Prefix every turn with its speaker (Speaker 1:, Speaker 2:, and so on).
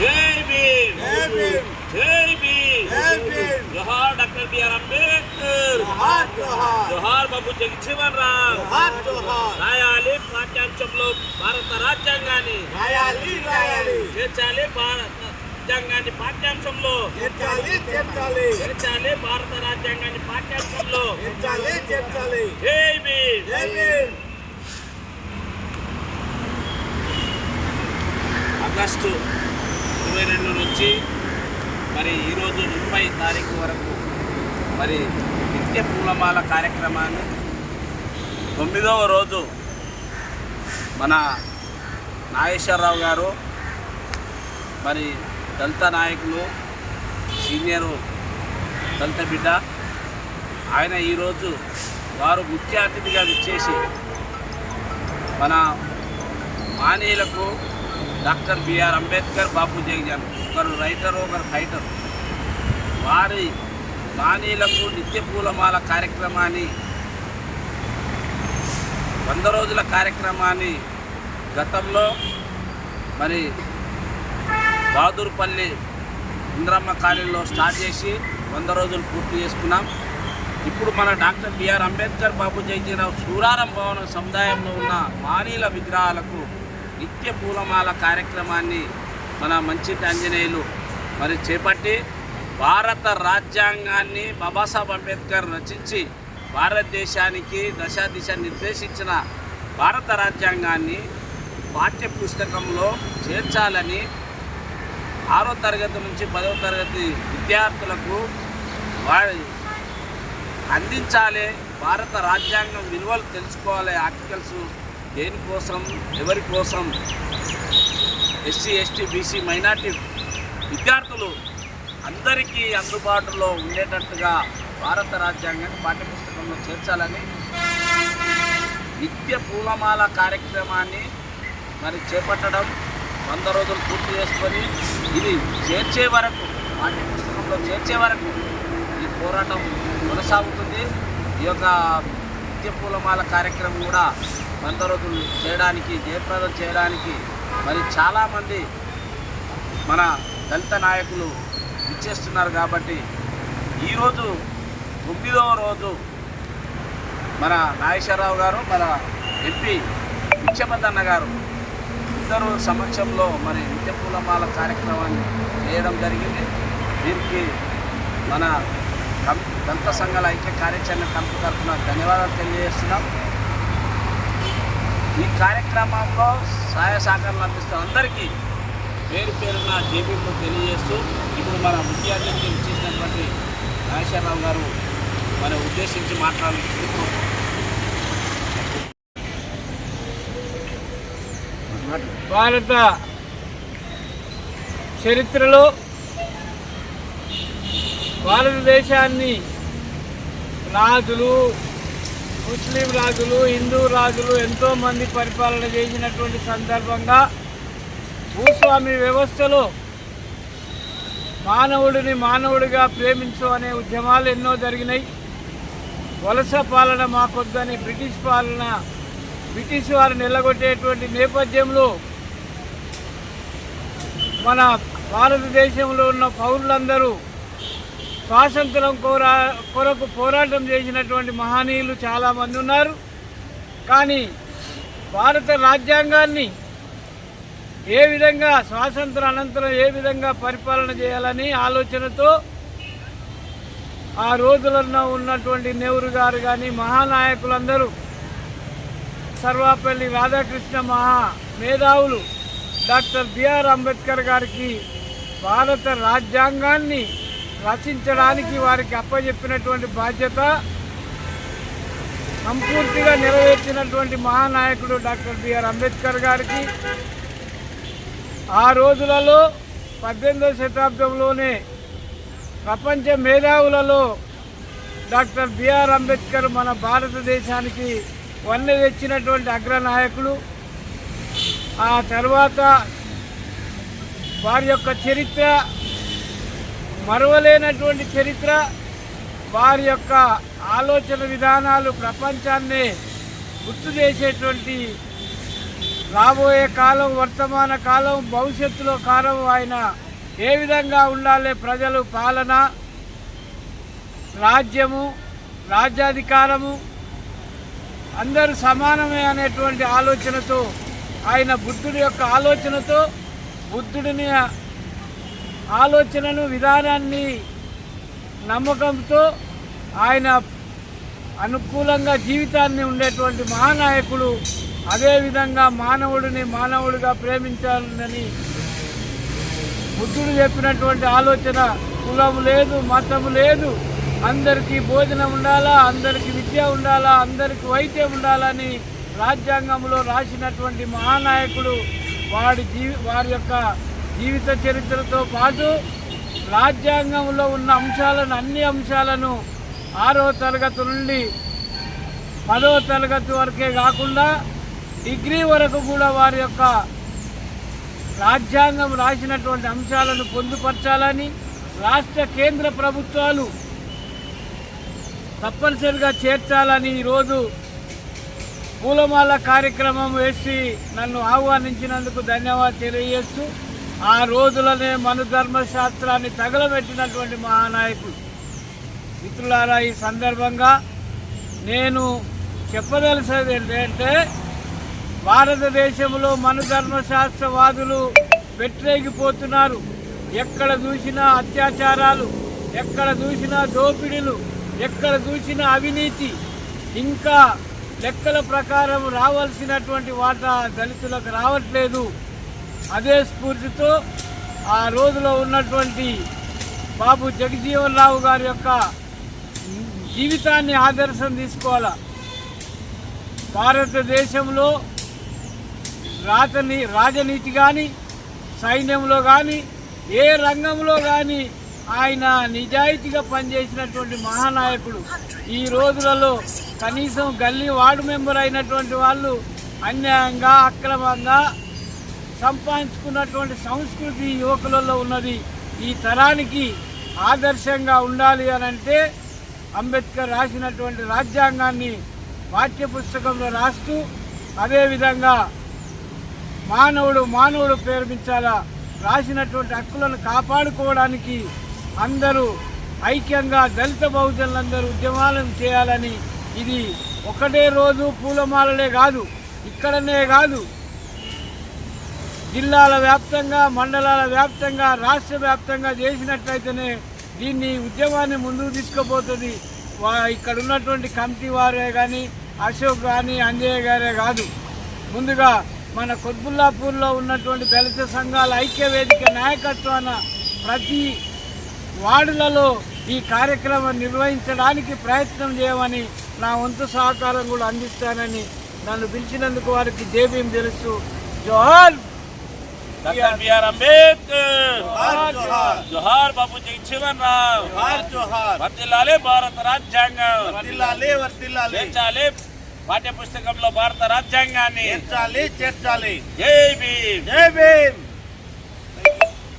Speaker 1: జై భీమ్, జై భీమ్, జోహార్ doctor BR Ambedkar, జోహార్ బాబు జగజ్జీవన్ రామ్, రాయాలి పాఠ్యాంశంలో భారత రాజ్యాంగాన్ని, చేర్చాలి భారత రాజ్యాంగాన్ని పాఠ్యాంశంలో, చేర్చాలి భారత రాజ్యాంగాన్ని పాఠ్యాంశంలో, జై భీమ్. ఆగస్టు 22 నుంచి మరి ఈరోజు 30 తారీఖు వరకు మరి నిత్య పూలమాల కార్యక్రమాన్ని 9వ రోజు మన నాగేశ్వరరావు గారు మరి దళిత నాయకులు సీనియరు దళిత బిడ్డ ఆయన ఈరోజు వారు ముఖ్య అతిథిగా విచ్చేసి మన మానీయులకు డాక్టర్ బిఆర్ అంబేద్కర్, బాపు జగజ్జీవన్, ఒకరు రైటరు ఒకరు ఫైటరు, వారి మానీయులకు నిత్య పూలమాల కార్యక్రమాన్ని 100 రోజుల కార్యక్రమాన్ని గతంలో మరి బహదూర్పల్లి ఇంద్రమ్మ కాలనీలో స్టార్ట్ చేసి 100 రోజులు పూర్తి చేసుకున్నాం. ఇప్పుడు మన డాక్టర్ బిఆర్ అంబేద్కర్, బాపు జగజ్జీవన్ సూరారం భవనం సముదాయంలో ఉన్న మానీయుల విగ్రహాలకు నిత్య పూలమాల కార్యక్రమాన్ని మన మంచిటి ఆంజనేయులు మరి చేపట్టి భారత రాజ్యాంగాన్ని బాబాసాహెబ్ అంబేద్కర్ రచించి భారతదేశానికి దశ నిర్దేశించిన భారత రాజ్యాంగాన్ని పాఠ్య పుస్తకంలో చేర్చాలని 6వ తరగతి నుంచి 10వ తరగతి విద్యార్థులకు వారి అందించాలి. భారత రాజ్యాంగం విలువలు తెలుసుకోవాలి. ఆర్టికల్స్ దేనికోసం, ఎవరి కోసం, ఎస్సీ, ఎస్టీ, బీసీ, మైనార్టీ విద్యార్థులు అందరికీ అందుబాటులో ఉండేటట్టుగా భారత రాజ్యాంగాన్ని పాఠ్యపుస్తకంలో చేర్చాలని నిత్య పూలమాల కార్యక్రమాన్ని మరి చేపట్టడం, 100 రోజులు పూర్తి చేసుకొని ఇది చేర్చే వరకు, పాఠ్యపుస్తకంలో చేర్చే వరకు ఈ పోరాటం కొనసాగుతుంది. ఈ యొక్క నిత్య పూలమాల కార్యక్రమం కూడా 100 రోజులు చేయడానికి, జయప్రదం చేయడానికి మరి చాలామంది మన దళిత నాయకులు ఇచ్చేస్తున్నారు. కాబట్టి ఈరోజు 9వ రోజు మన నాగేశ్వరరావు గారు, మన ఎంపీ పిచ్చమదన్న గారు ఇద్దరు సమక్షంలో మరి నిత్య పూలమాల కార్యక్రమాన్ని చేయడం జరిగింది. దీనికి మన దళిత సంఘాల ఐక్య కార్యాచరణ కమిటీ తరఫున ధన్యవాదాలు తెలియజేస్తున్నాం. ఈ కార్యక్రమంలో సహాయ సహకారాలు అందిస్తున్న అందరికీ పేరు పేరున జేబీలు తెలియజేస్తూ ఇప్పుడు మన ముఖ్య అతిథి ఇచ్చేసినటువంటి నాగేశ్వరరావు గారు మన ఉద్దేశించి మాట్లాడుతూ
Speaker 2: భారత చరిత్రలో భారతదేశాన్ని రాజులు, ముస్లిం రాజులు, హిందూ రాజులు ఎంతోమంది పరిపాలన చేసినటువంటి సందర్భంగా భూస్వామి వ్యవస్థలో మానవుడిని మానవుడిగా ప్రేమించు అనే ఉద్యమాలు ఎన్నో జరిగినాయి. వలస పాలన మాకొద్దని బ్రిటిష్ వారు నిలగొట్టేటువంటి నేపథ్యంలో మన భారతదేశంలో ఉన్న పౌరులందరూ స్వాతంత్రం కొరకు పోరాటం చేసినటువంటి మహనీయులు చాలామంది ఉన్నారు. కానీ భారత రాజ్యాంగాన్ని ఏ విధంగా స్వాతంత్ర అనంతరం ఏ విధంగా పరిపాలన చేయాలని ఆలోచనతో ఆ రోజులలో ఉన్నటువంటి నెహ్రూ గారు కానీ మహానాయకులందరూ, సర్వపల్లి రాధాకృష్ణ మేధావులు డాక్టర్ బిఆర్ అంబేద్కర్ గారికి భారత రాజ్యాంగాన్ని రచించడానికి వారికి అప్పచెప్పినటువంటి బాధ్యత సంపూర్తిగా నెరవేర్చినటువంటి మహానాయకుడు డాక్టర్ బిఆర్ అంబేద్కర్ గారికి ఆ రోజులలో 18వ శతాబ్దంలోనే ప్రపంచ మేధావులలో డాక్టర్ బిఆర్ అంబేద్కర్ మన భారతదేశానికి వన్నె తెచ్చినటువంటి అగ్రనాయకులు. ఆ తర్వాత వారి యొక్క చరిత్ర మరువలేనటువంటి చరిత్ర, వారి యొక్క ఆలోచన విధానాలు ప్రపంచాన్నే గుర్తు చేసేటువంటి రాబోయే కాలం, వర్తమాన కాలం, భవిష్యత్తులో కాలం ఆయన ఏ విధంగా ఉండాలి, ప్రజలు పాలన, రాజ్యము, రాజ్యాధికారము అందరూ సమానమే అనేటువంటి ఆలోచనతో, ఆయన బుద్ధుడి యొక్క ఆలోచనతో, బుద్ధుడిని ఆలోచనను, విధానాన్ని, నమ్మకంతో ఆయన అనుకూలంగా జీవితాన్ని ఉండేటువంటి మహానాయకుడు. అదేవిధంగా మానవుడిని మానవుడిగా ప్రేమించాలని బుద్ధుడు చెప్పినటువంటి ఆలోచన, కులం లేదు, మతం లేదు, అందరికీ భోజనం ఉండాలా, అందరికీ విద్య ఉండాలా, అందరికీ వైద్యం ఉండాలని రాజ్యాంగంలో రాసినటువంటి మహానాయకుడు. వారి యొక్క జీవిత చరిత్రతో పాటు రాజ్యాంగంలో ఉన్న అంశాలను, అన్ని అంశాలను 6వ తరగతి నుండి 10వ తరగతి వరకే కాకుండా డిగ్రీ వరకు కూడా వారి యొక్క రాజ్యాంగం రాసినటువంటి అంశాలను పొందుపరచాలని రాష్ట్ర కేంద్ర ప్రభుత్వాలు తప్పనిసరిగా చేర్చాలని ఈరోజు పూలమాల కార్యక్రమం వేసి నన్ను ఆహ్వానించినందుకు ధన్యవాదాలు తెలియజేస్తూ, ఆ రోజులనే మనుధర్మశాస్త్రాన్ని తగలబెట్టినటువంటి మహానాయకుడు. మిత్రులారా, ఈ సందర్భంగా నేను చెప్పదలసేది ఏంటంటే, భారతదేశంలో మనుధర్మశాస్త్రవాదులు పెట్టరేగిపోతున్నారు. ఎక్కడ చూసినా అత్యాచారాలు, ఎక్కడ చూసినా దోపిడీలు, ఎక్కడ చూసినా అవినీతి, ఇంకా లెక్కల ప్రకారం రావాల్సినటువంటి వాటా దళితులకు రావట్లేదు. అదే స్ఫూర్తితో ఆ రోజులో ఉన్నటువంటి బాబు జగజీవన్ రావు గారి యొక్క జీవితాన్ని ఆదర్శం తీసుకోవాలా. భారతదేశంలో రాజనీతి కానీ, సైన్యంలో కానీ, ఏ రంగంలో కానీ ఆయన నిజాయితీగా పనిచేసినటువంటి మహానాయకుడు. ఈ రోజులలో కనీసం గల్లీ వార్డు మెంబర్ అయినటువంటి వాళ్ళు అన్యాయంగా, అక్రమంగా సంపాదించుకున్నటువంటి సంస్కృతి యువకులలో ఉన్నది. ఈ తరానికి ఆదర్శంగా ఉండాలి అని అంటే అంబేద్కర్ రాసినటువంటి రాజ్యాంగాన్ని పాఠ్యపుస్తకంలో రాస్తూ, అదేవిధంగా మానవుడు ప్రేమించాలా, రాసినటువంటి హక్కులను కాపాడుకోవడానికి అందరూ ఐక్యంగా దళిత బహుజనులందరూ ఉద్యమాలను చేయాలని, ఇది ఒకటే రోజు పూలమాలలే కాదు, ఇక్కడనే కాదు, జిల్లాల వ్యాప్తంగా, మండలాల వ్యాప్తంగా, రాష్ట్ర వ్యాప్తంగా చేసినట్లయితేనే దీన్ని ఉద్యమాన్ని ముందుకు తీసుకుపోతుంది. ఇక్కడ ఉన్నటువంటి కమిటీ వారే కానీ, అశోక్ కానీ, అంజయ్య గారే కాదు, ముందుగా మన కొత్బుల్లాపూర్లో ఉన్నటువంటి దళిత సంఘాల ఐక్యవేదిక నాయకత్వాన ప్రతి వార్డులలో ఈ కార్యక్రమం నిర్వహించడానికి ప్రయత్నం చేయమని నా వంతు సహకారం కూడా అందిస్తానని నన్ను పిలిచినందుకు వారికి జేబీఎం తెలుస్తూ జోహార్
Speaker 1: డాక్టర్ బిఆర్ అంబేద్కర్, జోహార్ బాబు జగజీవన్ రావు, వర్ధిల్లాలే భారత రాజ్యాంగం, చేర్చాలి పాఠ్య పుస్తకంలో భారత రాజ్యాంగాన్ని, చేర్చాలి. జై భీమ్.